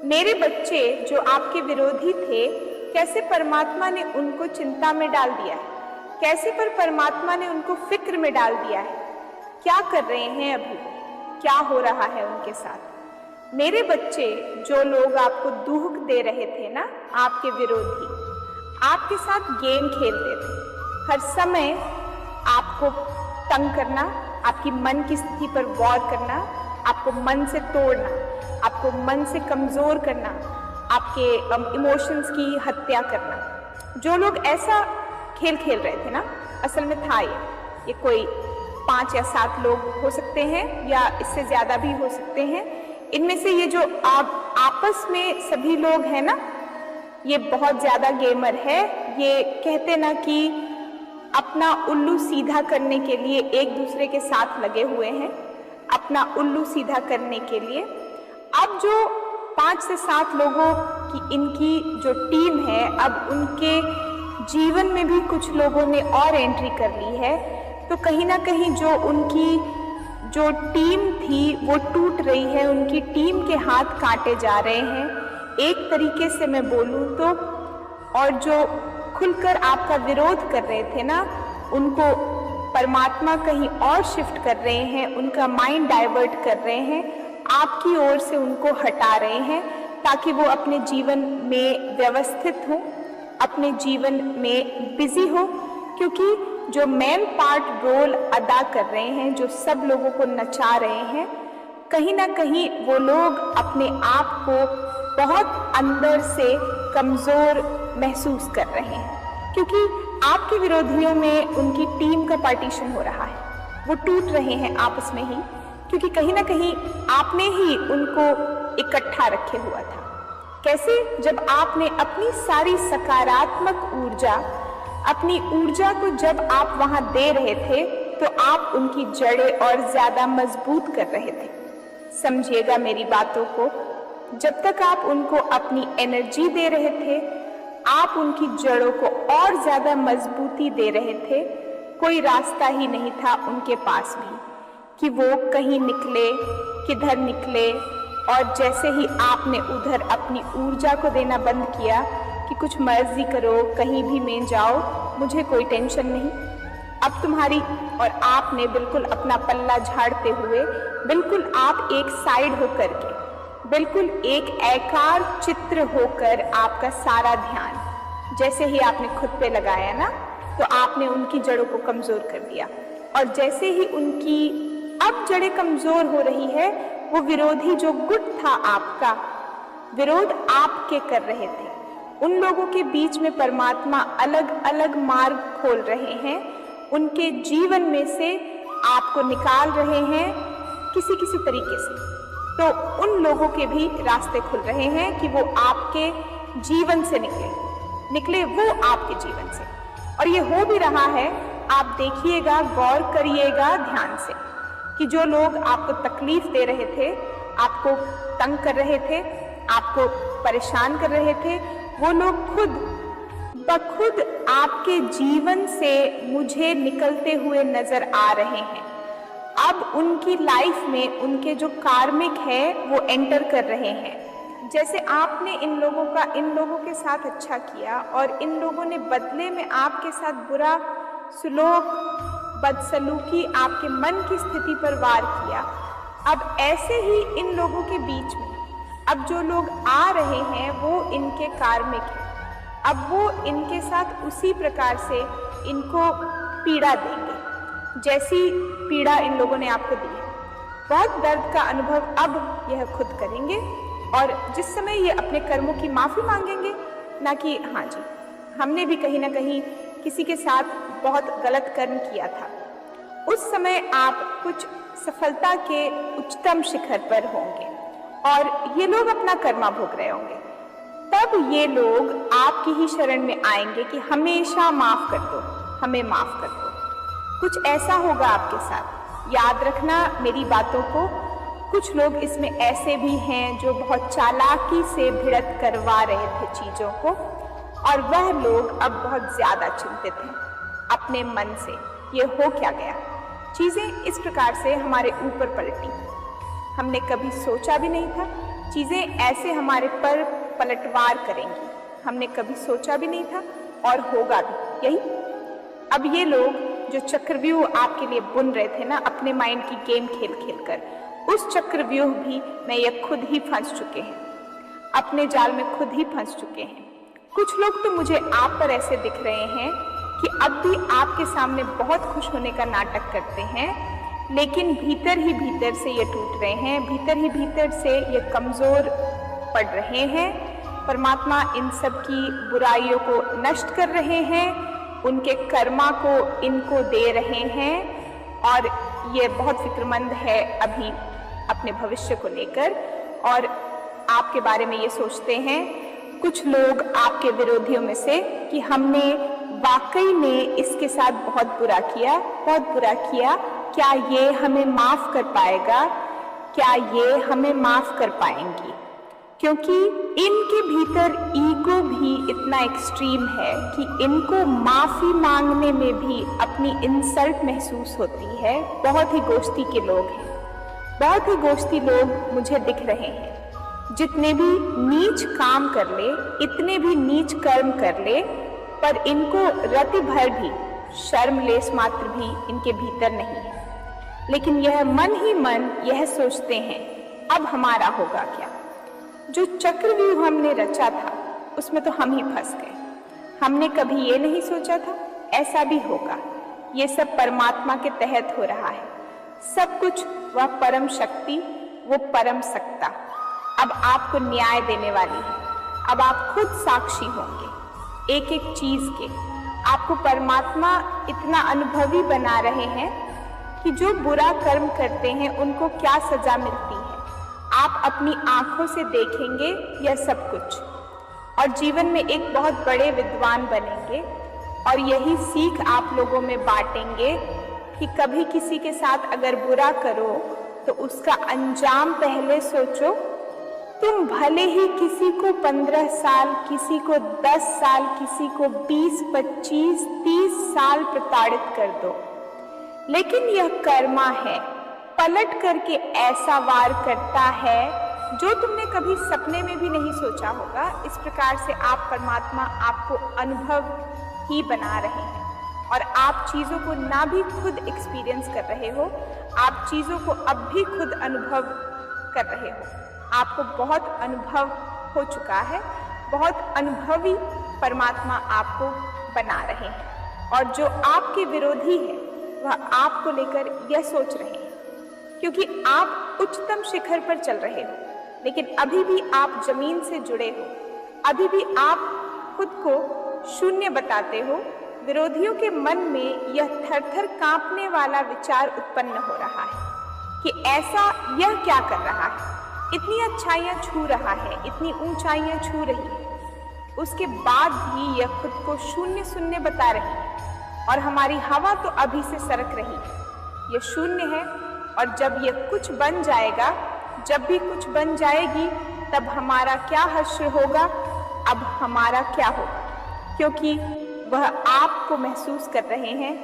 मेरे बच्चे जो आपके विरोधी थे, कैसे परमात्मा ने उनको चिंता में डाल दिया है, कैसे पर परमात्मा ने उनको फिक्र में डाल दिया है। क्या कर रहे हैं अभी, क्या हो रहा है उनके साथ। मेरे बच्चे जो लोग आपको दुख दे रहे थे ना, आपके विरोधी, आपके साथ गेम खेलते थे, हर समय आपको तंग करना, आपकी मन की स्थिति पर गौर करना, आपको मन से तोड़ना, आपको मन से कमज़ोर करना, आपके इमोशंस की हत्या करना। जो लोग ऐसा खेल खेल रहे थे ना, असल में था ये कोई 5 या 7 लोग हो सकते हैं या इससे ज़्यादा भी हो सकते हैं। इनमें से ये जो आप आपस में सभी लोग हैं ना, ये बहुत ज़्यादा गेमर है। ये कहते ना कि अपना उल्लू सीधा करने के लिए एक दूसरे के साथ लगे हुए हैं, अपना उल्लू सीधा करने के लिए। अब जो 5 से 7 लोगों की इनकी जो टीम है, अब उनके जीवन में भी कुछ लोगों ने और एंट्री कर ली है, तो कहीं ना कहीं जो उनकी जो टीम थी वो टूट रही है, उनकी टीम के हाथ काटे जा रहे हैं एक तरीके से मैं बोलूँ तो। और जो खुलकर आपका विरोध कर रहे थे ना, उनको परमात्मा कहीं और शिफ्ट कर रहे हैं, उनका माइंड डाइवर्ट कर रहे हैं, आपकी ओर से उनको हटा रहे हैं ताकि वो अपने जीवन में व्यवस्थित हों, अपने जीवन में बिजी हो। क्योंकि जो मेन पार्ट रोल अदा कर रहे हैं, जो सब लोगों को नचा रहे हैं, कहीं ना कहीं वो लोग अपने आप को बहुत अंदर से कमज़ोर महसूस कर रहे हैं। क्योंकि आपके विरोधियों में उनकी टीम का पार्टीशन हो रहा है, वो टूट रहे हैं आपस में ही, क्योंकि कहीं ना कहीं आपने ही उनको इकट्ठा रखे हुआ था। कैसे? जब आपने अपनी सारी सकारात्मक ऊर्जा, अपनी ऊर्जा को जब आप वहां दे रहे थे, तो आप उनकी जड़ें और ज्यादा मजबूत कर रहे थे। समझिएगा मेरी बातों को, जब तक आप उनको अपनी एनर्जी दे रहे थे, आप उनकी जड़ों को और ज्यादा मजबूती दे रहे थे। कोई रास्ता ही नहीं था उनके पास भी कि वो कहीं निकले, किधर निकले। और जैसे ही आपने उधर अपनी ऊर्जा को देना बंद किया कि कुछ मर्जी करो, कहीं भी में जाओ, मुझे कोई टेंशन नहीं, अब तुम्हारी, और आपने बिल्कुल अपना पल्ला झाड़ते हुए, बिल्कुल आप एक साइड होकर के, बिल्कुल एक एकार चित्र होकर आपका सारा ध्यान जैसे ही आपने खुद पे लगाया ना, तो आपने उनकी जड़ों को कमजोर कर दिया। और जैसे ही उनकी अब जड़ें कमजोर हो रही है, वो विरोधी जो गुट था आपका, विरोध आपके कर रहे थे, उन लोगों के बीच में परमात्मा अलग अलग मार्ग खोल रहे हैं, उनके जीवन में से आपको निकाल रहे हैं किसी किसी तरीके से। तो उन लोगों के भी रास्ते खुल रहे हैं कि वो आपके जीवन से निकले वो आपके जीवन से। और ये हो भी रहा है, आप देखिएगा, गौर करिएगा ध्यान से, कि जो लोग आपको तकलीफ दे रहे थे, आपको तंग कर रहे थे, आपको परेशान कर रहे थे, वो लोग खुद बखुद आपके जीवन से मुझे निकलते हुए नजर आ रहे हैं। अब उनकी लाइफ में उनके जो कार्मिक है वो एंटर कर रहे हैं। जैसे आपने इन लोगों के साथ अच्छा किया और इन लोगों ने बदले में आपके साथ बुरा सुलूक, बदसलूकी, आपके मन की स्थिति पर वार किया। अब ऐसे ही इन लोगों के बीच में अब जो लोग आ रहे हैं वो इनके कार्मिक हैं। अब वो इनके साथ उसी प्रकार से इनको पीड़ा देंगे जैसी पीड़ा इन लोगों ने आपको दी है। बहुत दर्द का अनुभव अब यह खुद करेंगे, और जिस समय ये अपने कर्मों की माफ़ी मांगेंगे, ना कि हाँ जी हमने भी कहीं ना कहीं किसी के साथ बहुत गलत कर्म किया था, उस समय आप कुछ सफलता के उच्चतम शिखर पर होंगे और ये लोग अपना कर्मा भोग रहे होंगे। तब ये लोग आपकी ही शरण में आएंगे कि हमेशा माफ कर दो, हमें माफ कर दो। कुछ ऐसा होगा आपके साथ, याद रखना मेरी बातों को। कुछ लोग इसमें ऐसे भी हैं जो बहुत चालाकी से भिड़त करवा रहे थे चीज़ों को, और वह लोग अब बहुत ज़्यादा चिंतित हैं अपने मन से, ये हो क्या गया। चीज़ें इस प्रकार से हमारे ऊपर पलटी, हमने कभी सोचा भी नहीं था चीज़ें ऐसे हमारे पर पलटवार करेंगी, हमने कभी सोचा भी नहीं था और होगा भी यही। अब ये लोग जो चक्रव्यूह आपके लिए बुन रहे थे ना अपने माइंड की गेम खेल खेल कर, उस चक्रव्यूह भी में ये खुद ही फंस चुके हैं, अपने जाल में खुद ही फंस चुके हैं। कुछ लोग तो मुझे आप पर ऐसे दिख रहे हैं कि अब भी आपके सामने बहुत खुश होने का नाटक करते हैं, लेकिन भीतर ही भीतर से ये टूट रहे हैं, भीतर ही भीतर से ये कमज़ोर पड़ रहे हैं। परमात्मा इन सब की बुराइयों को नष्ट कर रहे हैं, उनके कर्मा को इनको दे रहे हैं और ये बहुत फिक्रमंद है अभी अपने भविष्य को लेकर और आपके बारे में ये सोचते हैं कुछ लोग आपके विरोधियों में से कि हमने वाकई में इसके साथ बहुत बुरा किया, बहुत बुरा किया, क्या ये हमें माफ कर पाएगा, क्या ये हमें माफ कर पाएंगी? क्योंकि इनके भीतर ईगो भी इतना एक्सट्रीम है कि इनको माफी मांगने में भी अपनी इंसल्ट महसूस होती है। बहुत ही गोश्ती के लोग हैं, बहुत ही गोश्ती लोग मुझे दिख रहे हैं। जितने भी नीच काम कर ले, इतने भी नीच कर्म कर ले, पर इनको रति भर भी शर्म लेस मात्र भी इनके भीतर नहीं है। लेकिन यह मन ही मन यह सोचते हैं अब हमारा होगा क्या? जो चक्रव्यूह हमने रचा था उसमें तो हम ही फंस गए। हमने कभी ये नहीं सोचा था ऐसा भी होगा। ये सब परमात्मा के तहत हो रहा है, सब कुछ वह परम शक्ति, वो परम सत्ता अब आपको न्याय देने वाली है। अब आप खुद साक्षी होंगे एक एक चीज के। आपको परमात्मा इतना अनुभवी बना रहे हैं कि जो बुरा कर्म करते हैं उनको क्या सजा मिलती है, आप अपनी आंखों से देखेंगे यह सब कुछ और जीवन में एक बहुत बड़े विद्वान बनेंगे। और यही सीख आप लोगों में बांटेंगे कि कभी किसी के साथ अगर बुरा करो तो उसका अंजाम पहले सोचो। तुम भले ही किसी को 15 साल, किसी को 10 साल, किसी को 20, 25, 30 साल प्रताड़ित कर दो, लेकिन यह कर्मा है, पलट करके ऐसा वार करता है जो तुमने कभी सपने में भी नहीं सोचा होगा। इस प्रकार से आप परमात्मा आपको अनुभव ही बना रहे हैं और आप चीज़ों को ना भी खुद एक्सपीरियंस कर रहे हो, आप चीज़ों को अब भी खुद अनुभव कर रहे हो। आपको बहुत अनुभव हो चुका है, बहुत अनुभवी परमात्मा आपको बना रहे हैं और जो आपके विरोधी है वह आपको लेकर यह सोच रहे हैं क्योंकि आप उच्चतम शिखर पर चल रहे हो, लेकिन अभी भी आप जमीन से जुड़े हो, अभी भी आप खुद को शून्य बताते हो। विरोधियों के मन में यह थर-थर कांपने वाला विचार उत्पन्न हो रहा है कि ऐसा यह क्या कर रहा है, इतनी अच्छाइयाँ छू रहा है, इतनी ऊंचाइयाँ छू रही है, उसके बाद भी यह खुद को शून्य शून्य बता रही है और हमारी हवा तो अभी से सरक रही है। यह शून्य है और जब यह कुछ बन जाएगा, जब भी कुछ बन जाएगी, तब हमारा क्या हश्र होगा, अब हमारा क्या होगा, क्योंकि वह आपको महसूस कर रहे हैं।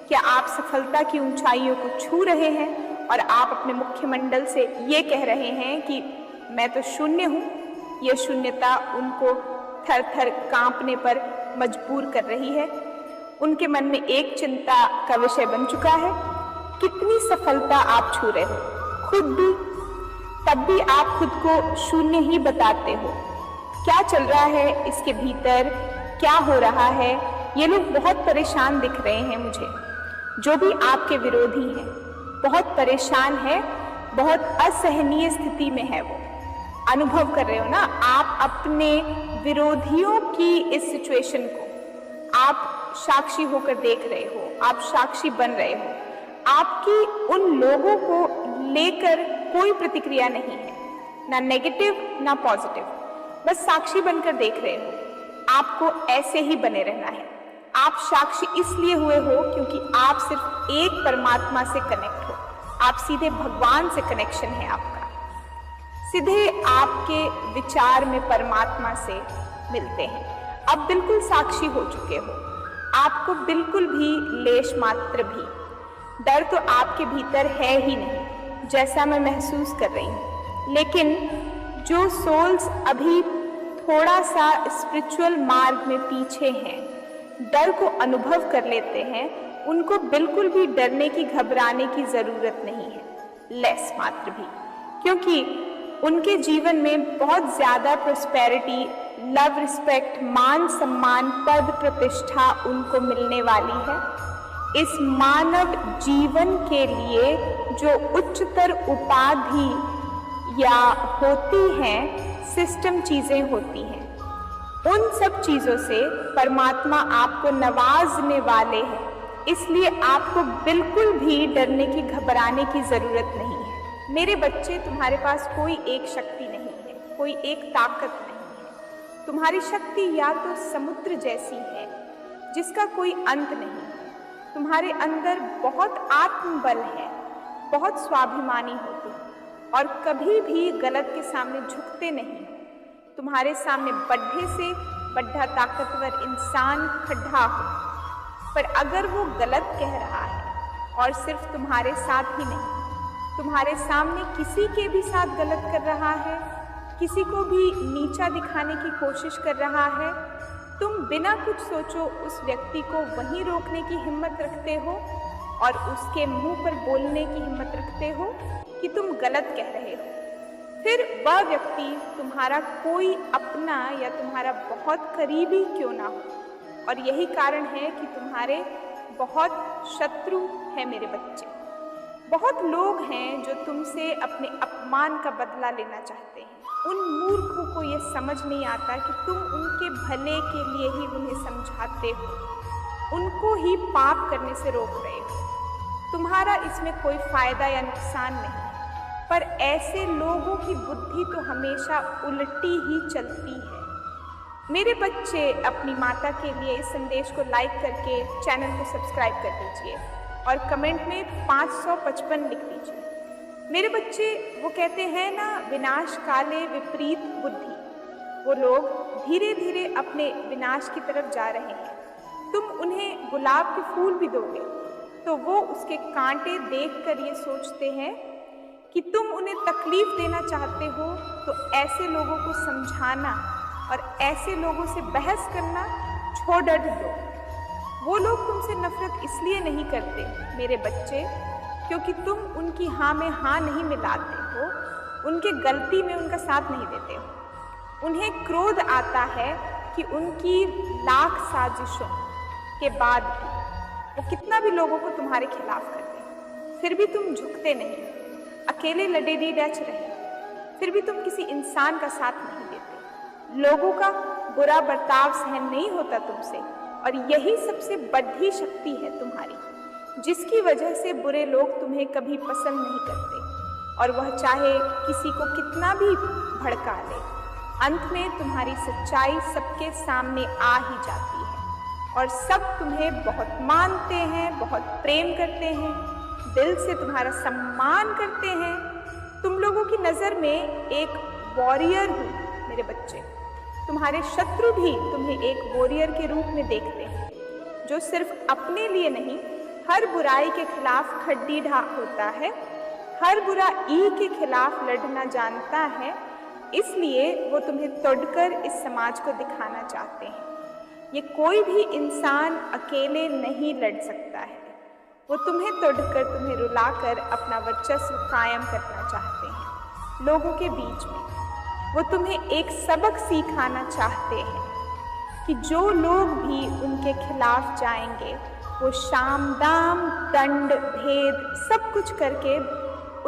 क्या आप सफलता की ऊंचाइयों को छू रहे हैं और आप अपने मुख्यमंडल से ये कह रहे हैं कि मैं तो शून्य हूँ। यह शून्यता उनको थर थर कांपने पर मजबूर कर रही है। उनके मन में एक चिंता का विषय बन चुका है, कितनी सफलता आप छू रहे हो खुद भी, तब भी आप खुद को शून्य ही बताते हो। क्या चल रहा है इसके भीतर, क्या हो रहा है? ये लोग बहुत परेशान दिख रहे हैं मुझे, जो भी आपके विरोधी हैं बहुत परेशान है, बहुत असहनीय स्थिति में है। वो अनुभव कर रहे हो ना आप अपने विरोधियों की इस सिचुएशन को, आप साक्षी होकर देख रहे हो, आप साक्षी बन रहे हो। आपकी उन लोगों को लेकर कोई प्रतिक्रिया नहीं है, ना नेगेटिव ना पॉजिटिव, बस साक्षी बनकर देख रहे हो। आपको ऐसे ही बने रहना है। आप साक्षी इसलिए हुए हो क्योंकि आप सिर्फ एक परमात्मा से कनेक्ट हो, आप सीधे भगवान से कनेक्शन है आपका, सीधे आपके विचार में परमात्मा से मिलते हैं। अब बिल्कुल साक्षी हो चुके हो, आपको बिल्कुल भी लेश मात्र भी डर तो आपके भीतर है ही नहीं, जैसा मैं महसूस कर रही हूँ। लेकिन जो सोल्स अभी थोड़ा सा स्पिरिचुअल मार्ग में पीछे हैं, डर को अनुभव कर लेते हैं, उनको बिल्कुल भी डरने की, घबराने की ज़रूरत नहीं है, लेस मात्र भी, क्योंकि उनके जीवन में बहुत ज़्यादा प्रोस्पेरिटी, लव, रिस्पेक्ट, मान सम्मान, पद, प्रतिष्ठा उनको मिलने वाली है। इस मानव जीवन के लिए जो उच्चतर उपाधि या होती हैं, सिस्टम चीज़ें होती हैं, उन सब चीज़ों से परमात्मा आपको नवाजने वाले हैं। इसलिए आपको बिल्कुल भी डरने की, घबराने की ज़रूरत नहीं है। मेरे बच्चे, तुम्हारे पास कोई एक शक्ति नहीं है, कोई एक ताकत नहीं है। तुम्हारी शक्ति या तो समुद्र जैसी है जिसका कोई अंत नहीं है। तुम्हारे अंदर बहुत आत्मबल है, बहुत स्वाभिमानी हो तुम, और कभी भी गलत के सामने झुकते नहीं। तुम्हारे सामने बड्ढे से बड्ढा ताकतवर इंसान खड़ा हो, पर अगर वो गलत कह रहा है और सिर्फ तुम्हारे साथ ही नहीं, तुम्हारे सामने किसी के भी साथ गलत कर रहा है, किसी को भी नीचा दिखाने की कोशिश कर रहा है, तुम बिना कुछ सोचो उस व्यक्ति को वहीं रोकने की हिम्मत रखते हो और उसके मुंह पर बोलने की हिम्मत रखते हो कि तुम गलत कह रहे हो। फिर वह व्यक्ति तुम्हारा कोई अपना या तुम्हारा बहुत करीबी क्यों ना हो, और यही कारण है कि तुम्हारे बहुत शत्रु हैं मेरे बच्चे। बहुत लोग हैं जो तुमसे अपने अपमान का बदला लेना चाहते हैं। उन मूर्खों को ये समझ नहीं आता कि तुम उनके भले के लिए ही उन्हें समझाते हो, उनको ही पाप करने से रोक रहे हो। तुम्हारा इसमें कोई फायदा या नुकसान नहीं, पर ऐसे लोगों की बुद्धि तो हमेशा उल्टी ही चलती है। मेरे बच्चे, अपनी माता के लिए इस संदेश को लाइक करके चैनल को सब्सक्राइब कर दीजिए और कमेंट में 555 लिख दीजिए। मेरे बच्चे, वो कहते हैं ना, विनाश काले विपरीत बुद्धि। वो लोग धीरे धीरे अपने विनाश की तरफ जा रहे हैं। तुम उन्हें गुलाब के फूल भी दोगे तो वो उसके कांटे देखकर ये सोचते हैं कि तुम उन्हें तकलीफ देना चाहते हो, तो ऐसे लोगों को समझाना और ऐसे लोगों से बहस करना छोड़ दो। वो लोग तुमसे नफरत इसलिए नहीं करते मेरे बच्चे, क्योंकि तुम उनकी हाँ में हाँ नहीं मिलाते हो, उनके गलती में उनका साथ नहीं देते हो। उन्हें क्रोध आता है कि उनकी लाख साजिशों के बाद भी वो कितना भी लोगों को तुम्हारे खिलाफ कर दें, फिर भी तुम झुकते नहीं, अकेले लड़े डच रहे, फिर भी तुम किसी इंसान का साथ नहीं देते। लोगों का बुरा बर्ताव सहन नहीं होता तुमसे, और यही सबसे बड़ी शक्ति है तुम्हारी, जिसकी वजह से बुरे लोग तुम्हें कभी पसंद नहीं करते, और वह चाहे किसी को कितना भी भड़का ले, अंत में तुम्हारी सच्चाई सबके सामने आ ही जाती है और सब तुम्हें बहुत मानते हैं, बहुत प्रेम करते हैं, दिल से तुम्हारा सम्मान करते हैं। तुम लोगों की नज़र में एक वॉरियर हूँ मेरे बच्चे। तुम्हारे शत्रु भी तुम्हें एक वॉरियर के रूप में देखते हैं, जो सिर्फ अपने लिए नहीं, हर बुराई के खिलाफ खड्डी ढाक होता है, हर बुरा ई के खिलाफ लड़ना जानता है। इसलिए वो तुम्हें तोड़कर इस समाज को दिखाना चाहते हैं। ये कोई भी इंसान अकेले नहीं लड़ सकता है। वो तुम्हें तोड़कर, तुम्हें रुलाकर अपना वर्चस्व कायम करना चाहते हैं लोगों के बीच में। वो तुम्हें एक सबक सिखाना चाहते हैं कि जो लोग भी उनके खिलाफ जाएंगे, वो शाम दाम दंड भेद सब कुछ करके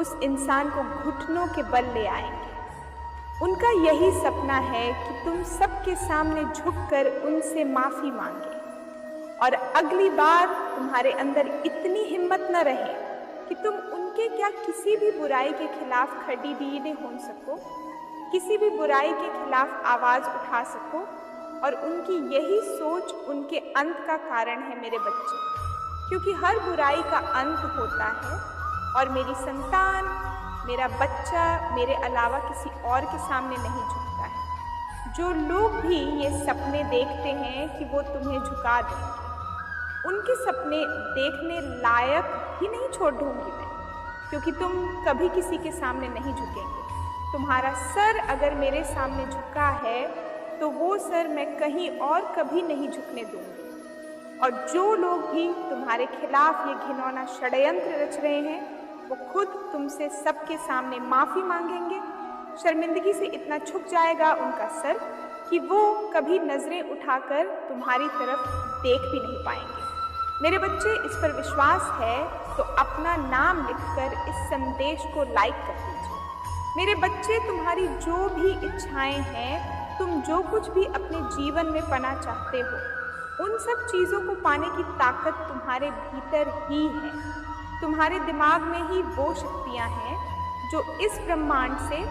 उस इंसान को घुटनों के बल ले आएंगे। उनका यही सपना है कि तुम सबके सामने झुककर उनसे माफ़ी मांगे, और अगली बार तुम्हारे अंदर इतनी हिम्मत न रहे कि तुम उनके क्या किसी भी बुराई के खिलाफ खड़ी डीडे हो सको, किसी भी बुराई के खिलाफ आवाज़ उठा सको। और उनकी यही सोच उनके अंत का कारण है मेरे बच्चे, क्योंकि हर बुराई का अंत होता है, और मेरी संतान, मेरा बच्चा मेरे अलावा किसी और के सामने नहीं झुकता है। जो लोग भी ये सपने देखते हैं कि वो तुम्हें झुका देंगे, उनके सपने देखने लायक ही नहीं छोड़ दूंगी मैं, क्योंकि तुम कभी किसी के सामने नहीं झुकेंगे। तुम्हारा सर अगर मेरे सामने झुका है तो वो सर मैं कहीं और कभी नहीं झुकने दूंगी। और जो लोग भी तुम्हारे खिलाफ ये घिनौना षड्यंत्र रच रहे हैं वो खुद तुमसे सबके सामने माफ़ी मांगेंगे। शर्मिंदगी से इतना झुक जाएगा उनका सर कि वो कभी नज़रें उठाकर तुम्हारी तरफ देख भी नहीं पाएंगे। मेरे बच्चे, इस पर विश्वास है तो अपना नाम लिखकर इस संदेश को लाइक कर दीजिए। मेरे बच्चे, तुम्हारी जो भी इच्छाएं हैं, तुम जो कुछ भी अपने जीवन में पाना चाहते हो, उन सब चीज़ों को पाने की ताकत तुम्हारे भीतर ही है। तुम्हारे दिमाग में ही वो शक्तियाँ हैं जो इस ब्रह्मांड से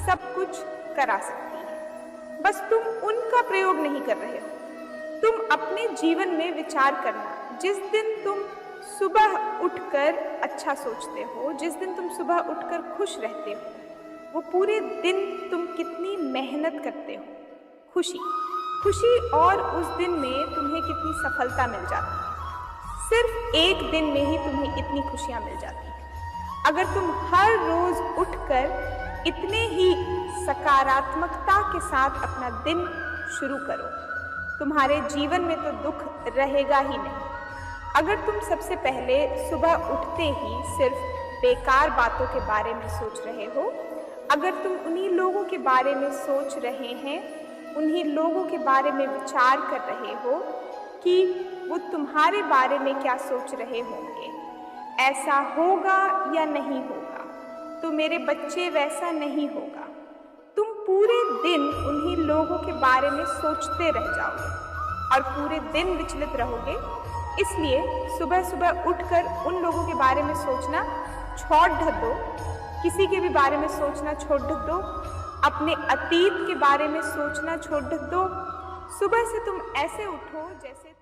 सब कुछ करा सकती हैं। बस तुम उनका प्रयोग नहीं कर रहे हो। तुम अपने जीवन में विचार करना, जिस दिन तुम सुबह उठकर अच्छा सोचते हो, जिस दिन तुम सुबह उठकर खुश रहते हो, वो पूरे दिन तुम कितनी मेहनत करते हो। खुशी और उस दिन में तुम्हें कितनी सफलता मिल जाती है। सिर्फ एक दिन में ही तुम्हें इतनी खुशियाँ मिल जाती हैं। अगर तुम हर रोज उठकर इतने ही सकारात्मकता के साथ अपना दिन शुरू करो, तुम्हारे जीवन में तो दुख रहेगा ही नहीं। अगर तुम सबसे पहले सुबह उठते ही सिर्फ बेकार बातों के बारे में सोच रहे हो, अगर तुम उन्हीं लोगों के बारे में सोच रहे हैं, उन्हीं लोगों के बारे में विचार कर रहे हो कि वो तुम्हारे बारे में क्या सोच रहे होंगे, ऐसा होगा या नहीं होगा, तो मेरे बच्चे वैसा नहीं होगा। तुम पूरे दिन उन्हीं लोगों के बारे में सोचते रह जाओगे और पूरे दिन विचलित रहोगे। इसलिए सुबह सुबह उठकर उन लोगों के बारे में सोचना छोड़ दो, किसी के भी बारे में सोचना छोड़ दो, अपने अतीत के बारे में सोचना छोड़ दो। सुबह से तुम ऐसे उठो जैसे